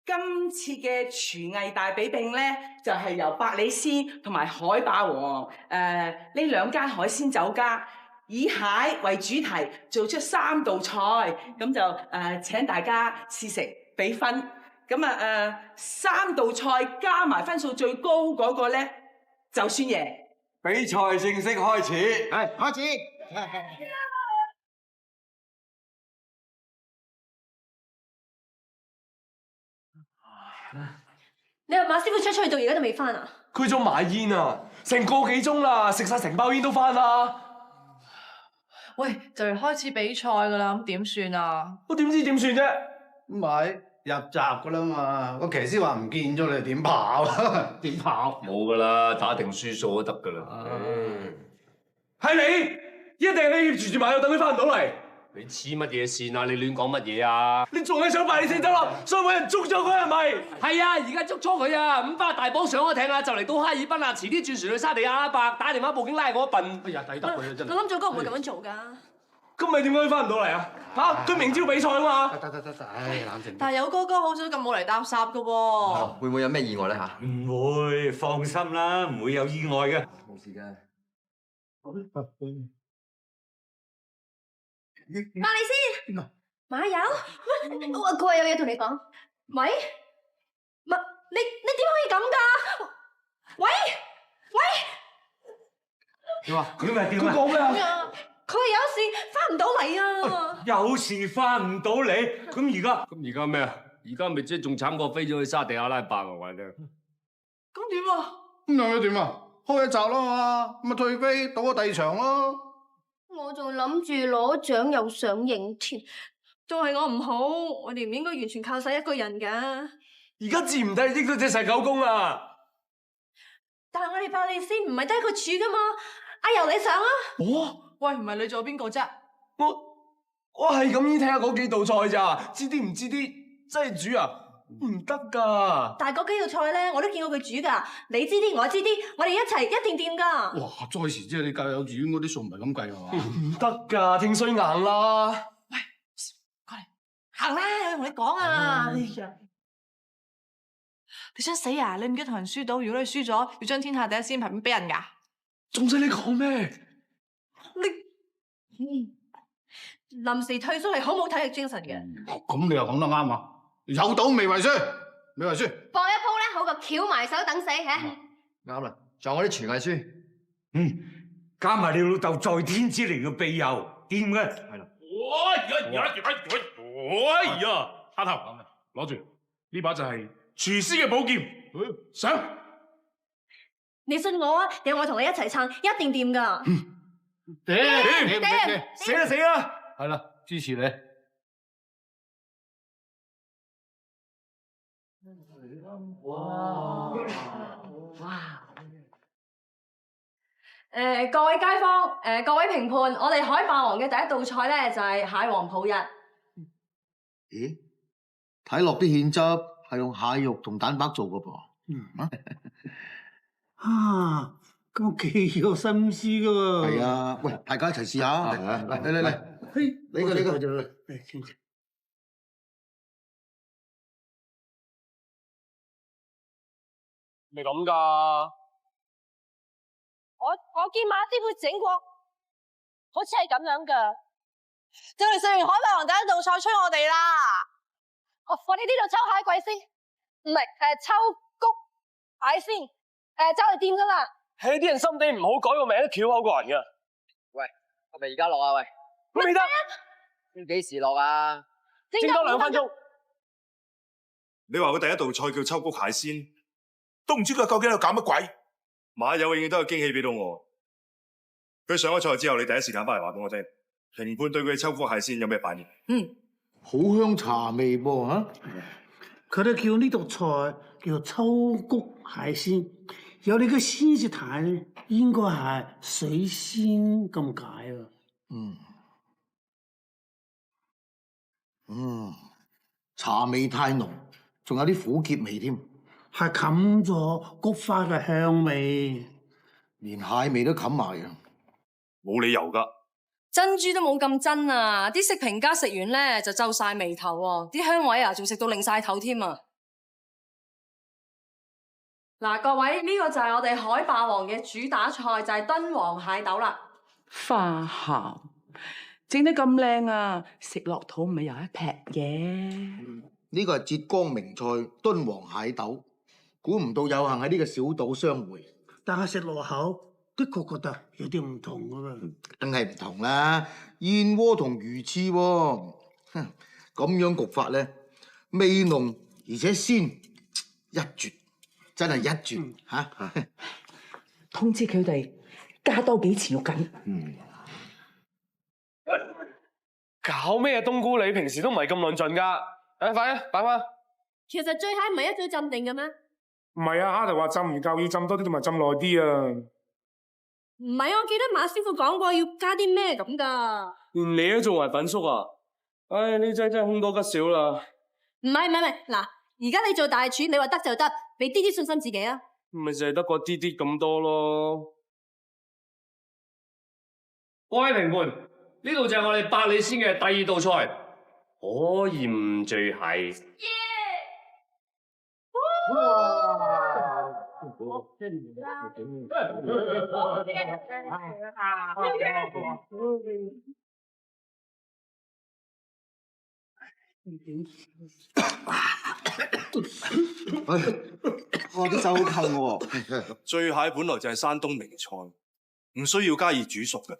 今次嘅廚藝大比拼咧，就係由百里鮮同埋海霸王呢兩間海鮮酒家以蟹為主題，做出3道菜，咁就請大家試食比分。咁3道菜加埋分數最高嗰個咧就算贏。比賽正式開始，係開始。你話馬師傅出去到而家都未翻啊？佢仲買煙啊，成個幾鐘啦，食晒成包煙都翻啦。喂，就嚟開始比賽噶啦，咁點算啊？我點知點算啫？咪入閘噶啦嘛，個騎師話唔見咗你點跑？點跑？冇噶啦，打定輸數都得噶啦。係你，一定係你住馬友等佢翻唔到嚟。你黐乜嘢線啊？你亂講乜嘢啊？你仲係想快你先得咯，所以揾人捉咗佢係咪？係啊，而家捉錯佢啊！5巴大幫上咗艇啊，就嚟到哈爾濱啦，遲啲轉船去沙地阿拉伯，打電話報警拉我一笨。哎呀，抵得佢啊真係。我諗祖哥唔會咁樣做㗎。咁咪點解佢翻唔到嚟啊？嚇，佢明朝比賽啊嘛。得，唉，冷靜。但係有哥哥好少咁冇嚟搭霎㗎喎。會唔會有咩意外咧嚇？唔會，放心啦，唔會有意外嘅。冇事嘅。百里鮮，馬友，佢話有嘢同你講。喂，你點可以咁㗎？喂，點啊？佢講咩啊？佢話有事翻唔到嚟啊！有事翻唔到嚟，咁而家咩啊？而家咪即係仲慘過飛咗去沙地阿拉伯啊！我話你聽。咁點啊？咁又點啊？開一集啦嘛，咁咪退飛，賭個第2場咯。我仲諗住攞獎又上映添，都係我唔好，我哋唔應該完全靠晒一個人㗎。而家至唔得益咗隻細狗公啊！但係我哋百里鮮唔係得一個柱㗎嘛，阿柔你上啊！喂，唔係你仲有邊個啫？我係咁意睇下嗰幾道菜咋，知啲唔知啲，真係煮啊，唔得㗎。但係嗰幾道菜咧，我都見過佢煮㗎，你知啲，我知啲，我哋一齊一定掂㗎。哇！再時即係你教幼稚園嗰啲數唔係咁計係嘛？唔得㗎，聽衰硬啦。喂，過嚟行啦，我同你講啊！哎呀，你想死啊？你唔記得同人輸到，如果你輸咗，要將天下第一鮮牌俾人㗎。仲使你講咩？臨時退出嚟好冇體育精神嘅。咁你又講得啱啊！有賭未為輸，未為輸。搏一鋪咧，好過翹埋手等死嚇。啱啦，仲有我啲廚藝書。加埋你老豆在天之靈嘅庇佑，掂嘅。係啦。哎呀，蝦頭，攞住呢把就係廚師嘅寶劍，上。你信我啊，定我同你一齊撐，一定掂㗎。掂，死啦死啦！係啦，支持你。哇！各位街坊，各位評判，我哋海霸王嘅第一道菜咧就係蟹黃泡日。咦？睇落啲芡汁係用蟹肉同蛋白做嘅噃。咁幾有心思㗎喎。係啊，喂，大家一齊試下。嚟。呢個。咪咁㗎？我見馬師傅整過，好似係咁樣㗎。就嚟食完海霸王第一道菜，催我哋啦！我哋呢度抽蟹貴先，唔係抽谷蟹先，就嚟掂㗎啦。係啲人心地唔好，改個名都翹口過人㗎。喂，係咪而家落啊？喂，未得。要幾時落啊？整多2分鐘。你話佢第一道菜叫秋谷蟹鮮，都唔知佢究竟喺度搞乜鬼。馬友永遠都有驚喜俾到我。佢上咗菜之後，你第一時間翻嚟話俾我聽，評判對佢嘅秋谷蟹鮮有咩反應？好香茶味噃嚇。佢哋叫呢道菜叫秋谷蟹鮮，有你個鮮字睇，應該係水鮮咁解啊。茶味太濃，仲有啲苦澀味添，係冚咗菊花嘅香味，連蟹味都冚埋啊！冇理由㗎。珍珠都冇咁真啊！啲食評家食完咧就皺晒眉頭喎，啲香味啊仲食到擰晒頭添啊！嗱，各位呢個就係我哋海霸王嘅主打菜，就係敦煌蟹豆啦。花鹹整得咁靚啊，食落肚咪有一劈嘢。呢個係浙江名菜敦煌蟹豆，估唔到有幸喺呢個小島相會。但係食落口，的確覺得有啲唔同噶喎。梗係唔同啦，燕窩同魚翅喎，咁樣焗法咧，味濃而且鮮，一絕，真係一絕嚇！通知佢哋加多幾次肉緊。搞咩啊，冬菇你平時都唔係咁論盡㗎。快啲擺翻。其實醉蟹唔係一早浸定嘅咩？唔係啊，蝦頭話浸唔夠，要浸多啲同埋浸耐啲啊。唔係啊，我記得馬師傅講過要加啲咩咁㗎。連你都做埋粉叔啊！唉，呢真係凶多吉少啦。唔係，嗱，而家你做大廚，你話得就得，俾啲啲信心自己啊。咪就係得個啲啲咁多咯。各位評判，呢度就係我哋百里鮮嘅第二道菜——可鹽醉蟹。我啲手好痛喎。醉蟹本來就係山東名菜，唔需要加熱煮熟嘅。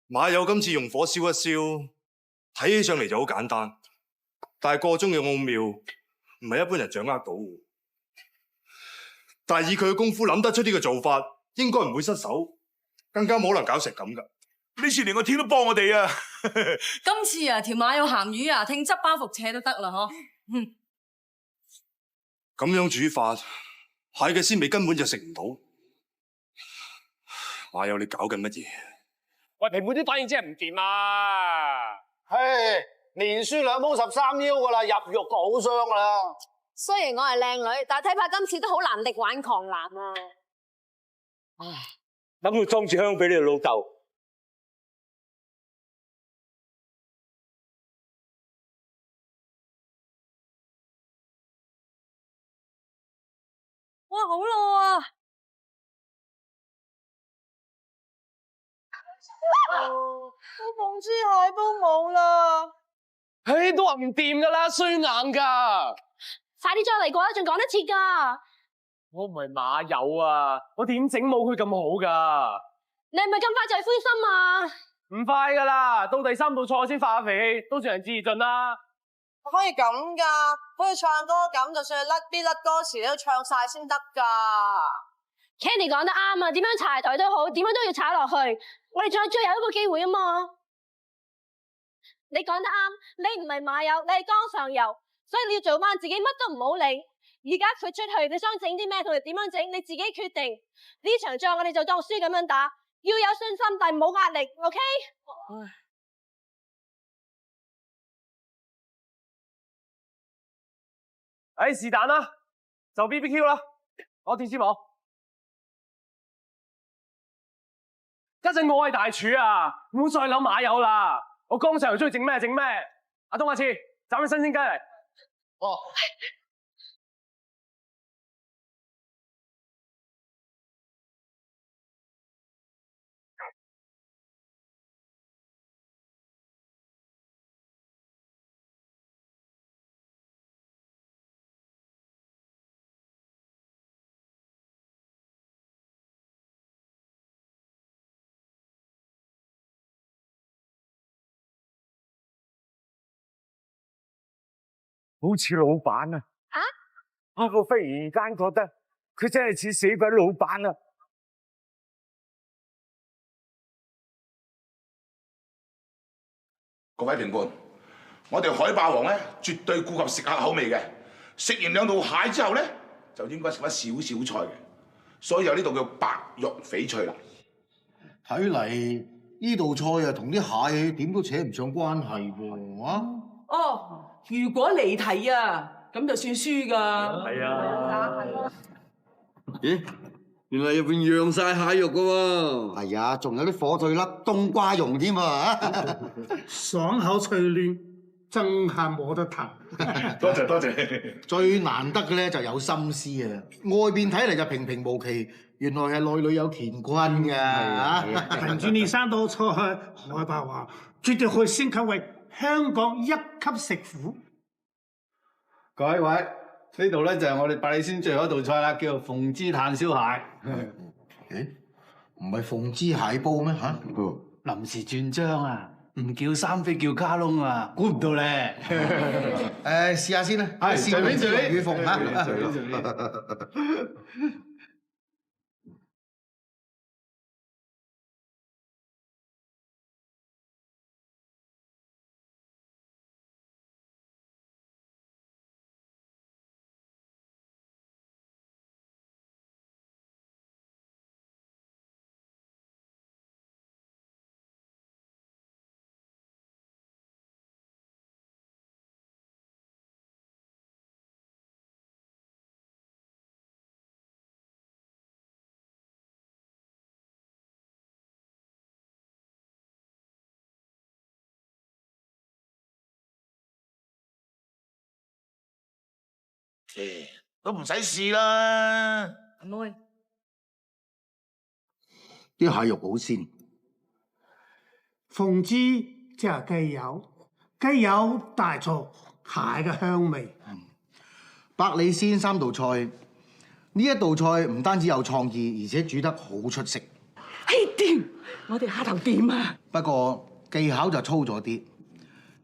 馬友今次用火燒一燒，睇起上嚟就好簡單，但係個中嘅奧妙唔係一般人掌握到嘅。但係以佢嘅功夫諗得出呢個做法，應該唔會失手，更加冇可能搞成咁噶。呢次連個天都幫我哋啊！今次啊，條馬有鹹魚啊，聽執包袱扯都得啦，嗬。咁樣煮法，蟹嘅鮮味根本就食唔到。馬友，你搞緊乜嘢？喂，評判啲反應真係唔掂啊！唉，連輸2鋪13腰噶啦，入肉好傷噶啦。雖然我係靚女，但係睇怕今次都好難力挽狂瀾啊！等佢裝住香俾你老豆。哇，好咯啊！我鳳珠蟹都冇啦。唉，都話唔掂噶啦，衰硬噶。快啲再嚟過啦，仲講得切噶。我唔係馬友啊，我點整冇佢咁好噶？你係咪咁快就係灰心啊？唔快噶啦，到第3道菜先發下脾氣，都算人至盡啦。可以咁噶，好似唱歌咁，就算係甩歌詞，你都唱晒先得噶。Candy 講得啱啊，點樣柴台都好，點樣都要炒落去。我哋仲有最後一個機會啊嘛。你講得啱，你唔係馬友，你係江上游，所以你要做翻自己，乜都唔好理。而家佢出去，你想整啲咩，同佢點樣整，你自己決定。呢場仗我哋就當輸咁樣打，要有信心，但係冇壓力 ，OK？ 唉，是但啦，就 BBQ 啦，攞鐵絲網。家陣我係大廚啊，唔好再諗馬友啦。我江上游中意整咩整咩。阿東阿次，斬啲新鮮雞嚟。哦。好似老闆啊！我忽然間覺得佢真係似死鬼老闆啊！各位評判，我哋海霸王咧絕對顧及食客口味嘅。食完2道蟹之後咧，就應該食翻少少菜嘅，所以有呢度叫白肉翡翠啦。睇嚟呢道菜啊，同啲蟹點都扯唔上關係喎，啊！哦，如果離題啊，咁就算輸噶。係啊。咦？原來入邊釀晒蟹肉噶喎。係啊，仲有啲火腿粒、冬瓜蓉添啊！爽口脆嫩，真係冇得彈。多謝多謝。最難得嘅咧就有心思啊！外邊睇嚟就平平無奇，原來係內裏有乾坤㗎嚇。憑住呢三道菜，海霸王絕對可以升級為香港一級食府。各位，呢度咧就係我哋百里鮮最後一道菜啦，叫做鳳芝炭燒蟹。誒，唔係鳳芝蟹煲咩嚇？臨時轉章啊，唔叫三飛叫卡窿啊，估唔到咧。誒，試下先啦。係，隨便隨便。與鳳嚇。隨便隨便。都唔使試啦。阿妹，啲蟹肉好鮮，鳳芝即係雞油，雞油帶出蟹嘅香味。百里鮮三道菜，呢一道菜唔單止有創意，而且煮得好出色。嘿掂，我哋蝦頭掂啊！不過技巧就粗咗啲，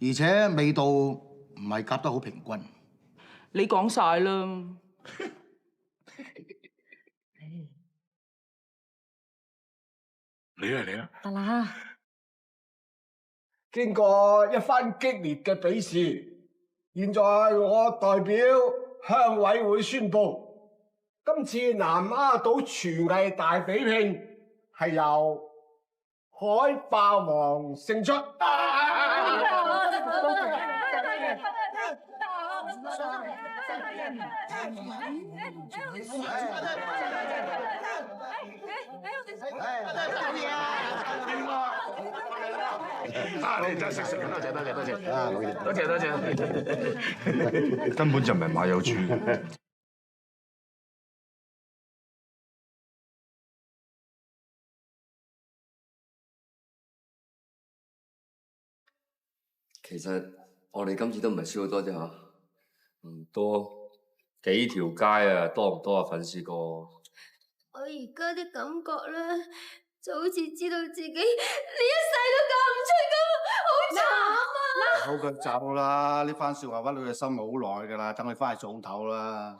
而且味道唔係夾得好平均。你講晒啦。嚟啦！得啦。經過一番激烈嘅比試，現在我代表鄉委會宣布，今次南丫島廚藝大比拼係由海霸王勝出。你真係識食，多謝多謝多謝，多謝多謝。根本就唔係馬友煮。其實我哋今次都唔係輸好多啫嚇，唔多幾條街啊，多唔多啊粉絲哥？我而家啲感覺咧，就好似知道自己呢一世都嫁唔出咁，好慘啊！好腳走啦！呢番説話屈你嘅心好耐㗎啦，等你翻去早唞啦。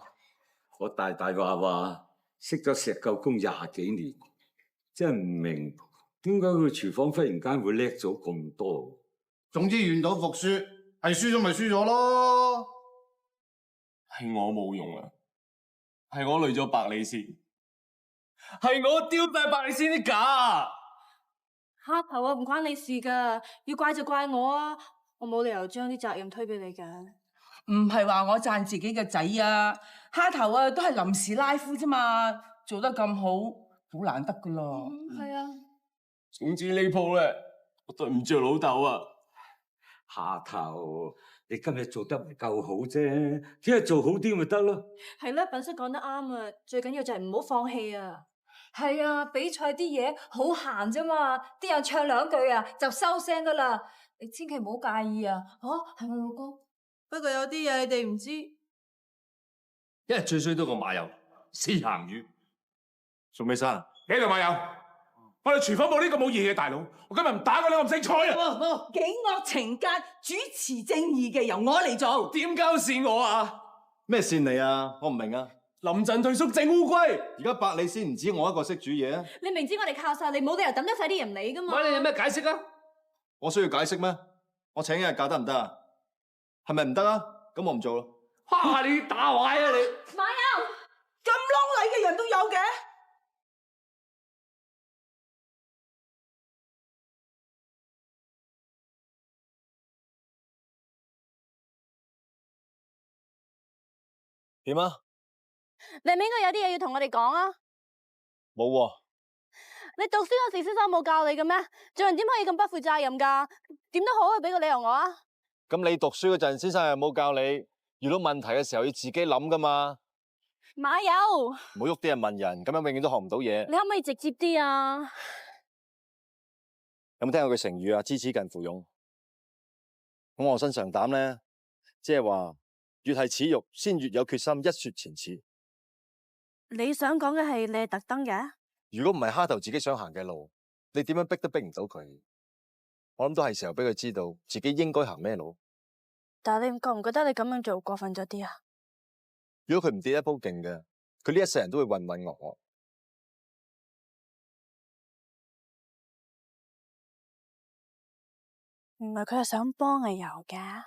我大話識咗石臼公20幾年，真係唔明點解佢廚房忽然間會叻咗咁多。總之願賭服輸，係輸咗咪輸咗咯。係我冇用啊，係我累咗百里鮮，係我丟低百里鮮啲架。蝦頭啊，唔關你事噶，要怪就怪我啊！我冇理由將啲責任推俾你嘅。唔係話我讚自己嘅仔啊，蝦頭啊都係臨時拉夫啫嘛，做得咁好，好難得噶啦。係啊。總之呢鋪咧，我對唔住老豆啊。蝦頭，你今日做得唔夠好啫，聽日做好啲咪得咯。係啦，品叔講得啱啊，最緊要就係唔好放棄啊。係啊，比賽啲嘢好閒啫嘛，啲人唱2句啊就收聲噶啦，你千祈唔好介意啊。係咪老公？不過有啲嘢你哋唔知，一日最衰都個馬友死鹹魚。宋美生，幾度馬友？我哋廚房冇呢個冇義氣嘅大佬，我今日唔打過你，我唔識菜啊！警惡懲奸、主持正義嘅由我嚟做，點交善我啊？咩善你啊？我唔明啊！臨陣退縮整烏龜，而家百里鮮唔止我一個識煮嘢啊！你明知我哋靠晒你，冇理由抌得晒啲人嚟噶嘛？喂，你有咩解釋啊？我需要解釋咩？我請一日假得唔得啊？係咪唔得啊？咁我唔做咯。哈！你打壞啊你！馬友咁啷禮嘅人都有嘅。點啊？你係咪應該有啲嘢要同我哋講啊？冇喎。你讀書嗰時先生冇教你嘅咩？做人點可以咁不負責任噶？點都好，俾個理由我啊！咁你讀書嗰陣，先生有冇教你遇到問題嘅時候要自己諗噶嘛？馬友，唔好喐啲人問人，咁樣永遠都學唔到嘢。你可唔可以直接啲啊？有冇聽過句成語啊？知恥近乎勇。咁我身上膽咧，即係話越係恥辱，先越有決心一雪前恥。你想講嘅係你係特登嘅？如果唔係蝦頭自己想行嘅路，你點樣逼都逼唔到佢。我諗都係時候俾佢知道自己應該行咩路。但係你覺唔覺得你咁樣做過分咗啲啊？如果佢唔跌一鋪勁嘅，佢呢一世人都會渾渾噩噩。原來佢係想幫阿柔㗎。